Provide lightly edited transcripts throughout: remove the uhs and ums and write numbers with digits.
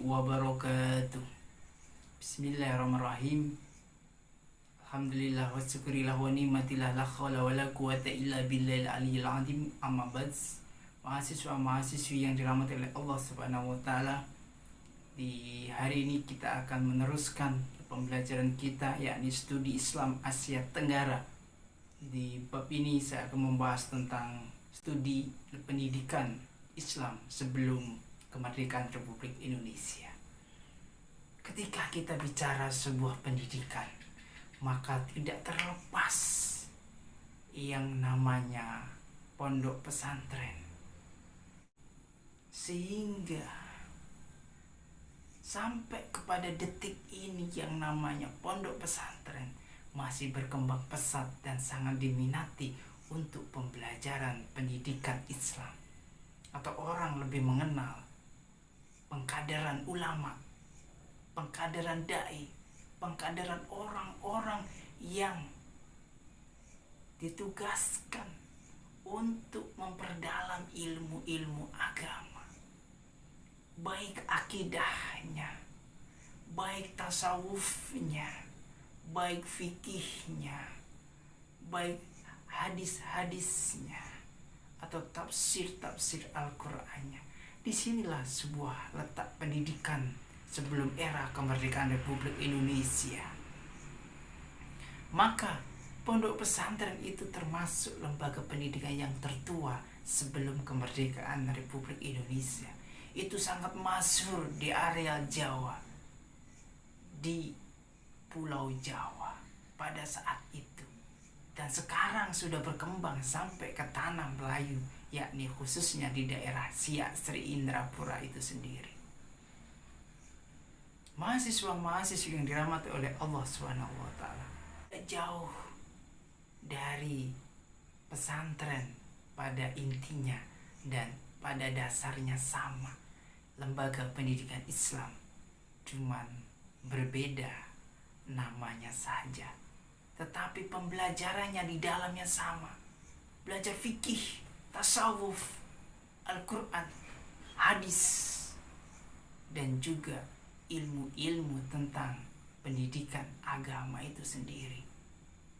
wabarakatuh. Bismillahirrahmanirrahim. Alhamdulillah wa syukurillah wa ni'matillah la khawla wa la quwata illa billahil aliyyil azim. Amma ba'd. Mahasiswa-mahasiswi yang dirahmati oleh Allah Subhanahu wa taala. Di hari ini kita akan meneruskan pembelajaran kita, yakni studi Islam Asia Tenggara. Di bab ini saya akan membahas tentang studi pendidikan Islam sebelum kemerdekaan Republik Indonesia. Ketika kita bicara sebuah pendidikan, maka tidak terlepas yang namanya pondok pesantren. Sehingga sampai kepada detik ini yang namanya pondok pesantren masih berkembang pesat dan sangat diminati untuk pembelajaran pendidikan Islam, atau orang lebih mengenal pengkaderan ulama, pengkaderan dai, pengkaderan orang-orang yang ditugaskan untuk memperdalam ilmu-ilmu agama, baik akidahnya, baik tasawufnya, baik fikihnya, baik hadis-hadisnya, atau tafsir-tafsir Al-Qur'annya. Disinilah sebuah letak pendidikan sebelum era kemerdekaan Republik Indonesia. Maka pondok pesantren itu termasuk lembaga pendidikan yang tertua sebelum kemerdekaan Republik Indonesia. Itu sangat masyhur di area Jawa, di Pulau Jawa pada saat itu. Dan sekarang sudah berkembang sampai ke tanah Melayu, yakni khususnya di daerah Siak Sri Indrapura itu sendiri. Mahasiswa-mahasiswa yang dirahmati oleh Allah SWT, jauh dari pesantren pada intinya dan pada dasarnya sama, lembaga pendidikan Islam, cuman berbeda namanya saja, tetapi pembelajarannya di dalamnya sama. Belajar fikih, tasawuf, Al-Quran, hadis, dan juga ilmu-ilmu tentang pendidikan agama itu sendiri.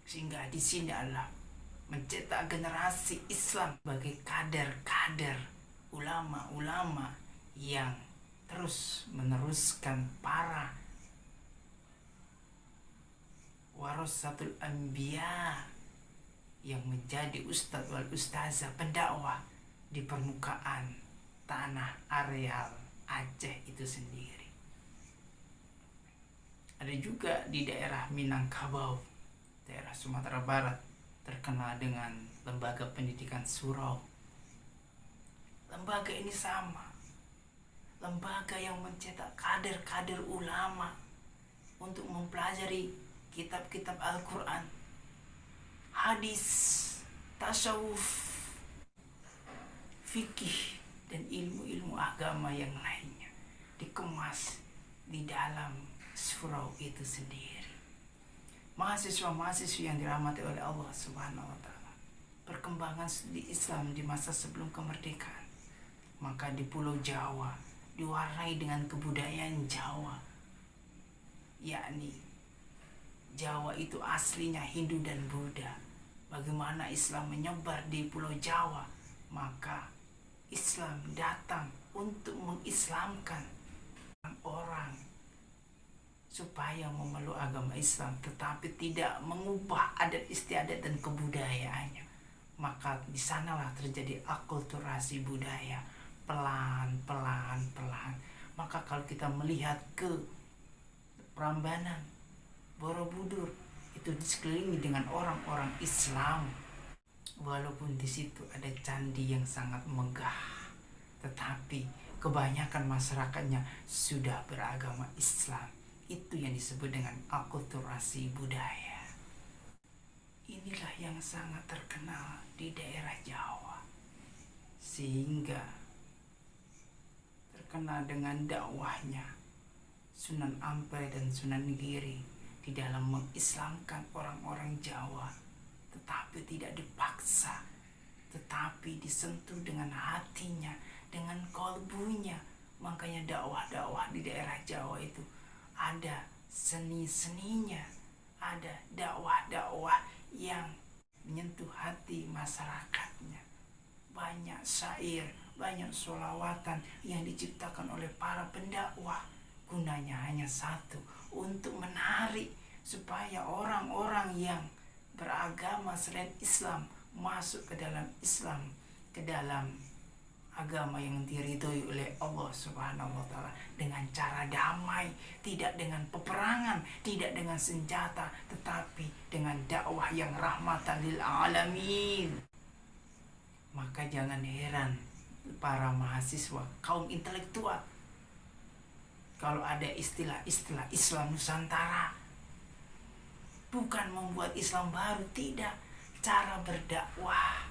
Sehingga di sini adalah mencetak generasi Islam sebagai kader-kader, ulama-ulama yang terus meneruskan para warasatul anbiya, yang menjadi ustadz wal ustazah, pendakwah di permukaan tanah areal Aceh itu sendiri. Ada juga di daerah Minangkabau, daerah Sumatera Barat, terkenal dengan lembaga pendidikan Surau. Lembaga ini sama, lembaga yang mencetak kader-kader ulama untuk mempelajari kitab-kitab Al-Quran, hadis, tasawuf, fikih, dan ilmu-ilmu agama yang lainnya dikemas di dalam surau itu sendiri. Mahasiswa-mahasiswa yang dirahmati oleh Allah Subhanahu wa taala, perkembangan studi Islam di masa sebelum kemerdekaan, maka di Pulau Jawa diwarnai dengan kebudayaan Jawa, yakni Jawa itu aslinya Hindu dan Buddha. Bagaimana Islam menyebar di Pulau Jawa, maka Islam datang untuk mengislamkan orang supaya memeluk agama Islam, tetapi tidak mengubah adat istiadat dan kebudayaannya. Maka di sanalah terjadi akulturasi budaya pelan. Maka kalau kita melihat ke Prambanan, Borobudur, itu dikelilingi dengan orang-orang Islam. Walaupun di situ ada candi yang sangat megah, tetapi kebanyakan masyarakatnya sudah beragama Islam. Itu yang disebut dengan akulturasi budaya. Inilah yang sangat terkenal di daerah Jawa, sehingga terkenal dengan dakwahnya Sunan Ampel dan Sunan Giri di dalam mengislamkan orang-orang Jawa, tetapi tidak dipaksa, tetapi disentuh dengan hatinya, dengan kalbunya, Makanya dakwah-dakwah di daerah Jawa itu ada seni-seninya, ada dakwah-dakwah yang menyentuh hati masyarakatnya. Banyak syair, banyak sholawatan yang diciptakan oleh para pendakwah. Gunanya hanya satu, untuk menarik supaya orang-orang yang beragama selain Islam masuk ke dalam Islam, ke dalam agama yang diridhoi oleh Allah Subhanahu wa taala dengan cara damai, tidak dengan peperangan, tidak dengan senjata, tetapi dengan dakwah yang rahmatan lil alamin. Maka jangan heran para mahasiswa, kaum intelektual, kalau ada istilah-istilah Islam Nusantara, bukan membuat Islam baru, tidak. Cara berdakwah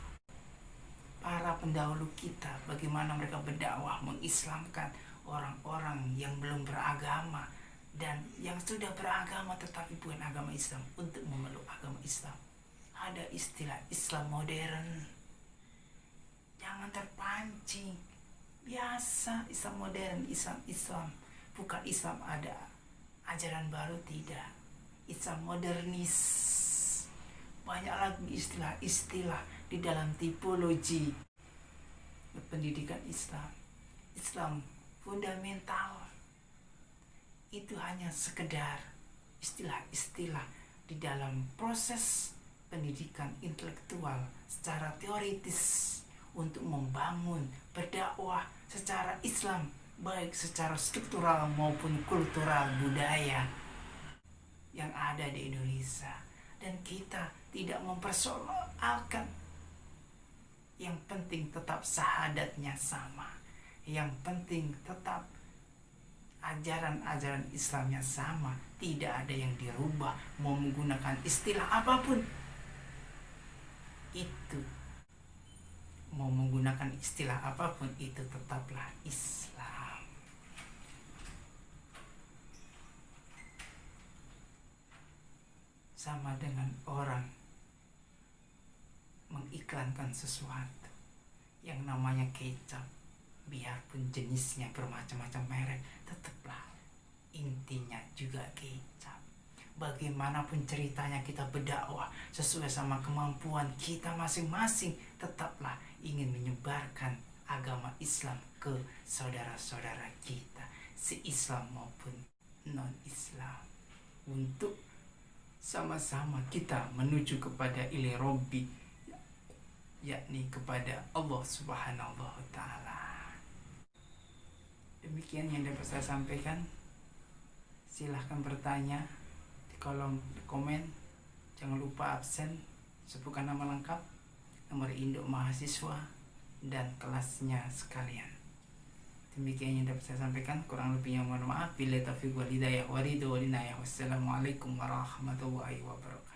para pendahulu kita, bagaimana mereka berdakwah mengislamkan orang-orang yang belum beragama dan yang sudah beragama tetapi bukan agama Islam untuk memeluk agama Islam. Ada istilah Islam modern. Jangan terpancing. Biasa Islam modern, Islam bukan Islam ada ajaran baru, tidak. Islam modernis. Banyak lagi istilah-istilah di dalam tipologi pendidikan Islam. Islam fundamental itu hanya sekedar istilah-istilah di dalam proses pendidikan intelektual secara teoritis untuk membangun berdakwah secara Islam, baik secara struktural maupun kultural budaya yang ada di Indonesia. Dan kita tidak mempersoalkan. Yang penting tetap syahadatnya sama. Yang penting tetap ajaran-ajaran Islamnya sama. Tidak ada yang dirubah. Mau menggunakan istilah apapun, itu mau menggunakan istilah apapun, itu tetaplah Islam. Sama dengan orang mengiklankan sesuatu yang namanya kecap, biarpun jenisnya bermacam-macam merek, tetaplah intinya juga kecap. Bagaimanapun ceritanya kita berdakwah sesuai sama kemampuan kita masing-masing, tetaplah ingin menyebarkan agama Islam ke saudara-saudara kita, se-Islam maupun non-Islam, untuk sama-sama kita menuju kepada ila Rabbi, yakni kepada Allah Subhanahu wa taala. Demikian yang dapat saya sampaikan. Silahkan bertanya di kolom komen. Jangan lupa absen, sebutkan nama lengkap, nomor induk mahasiswa, dan kelasnya sekalian. Demikian yang dapat saya sampaikan, kurang lebihnya mohon maaf. Billahi taufiq wal hidayah wa ridho wal inayah. Wassalamualaikum warahmatullahi wabarakatuh.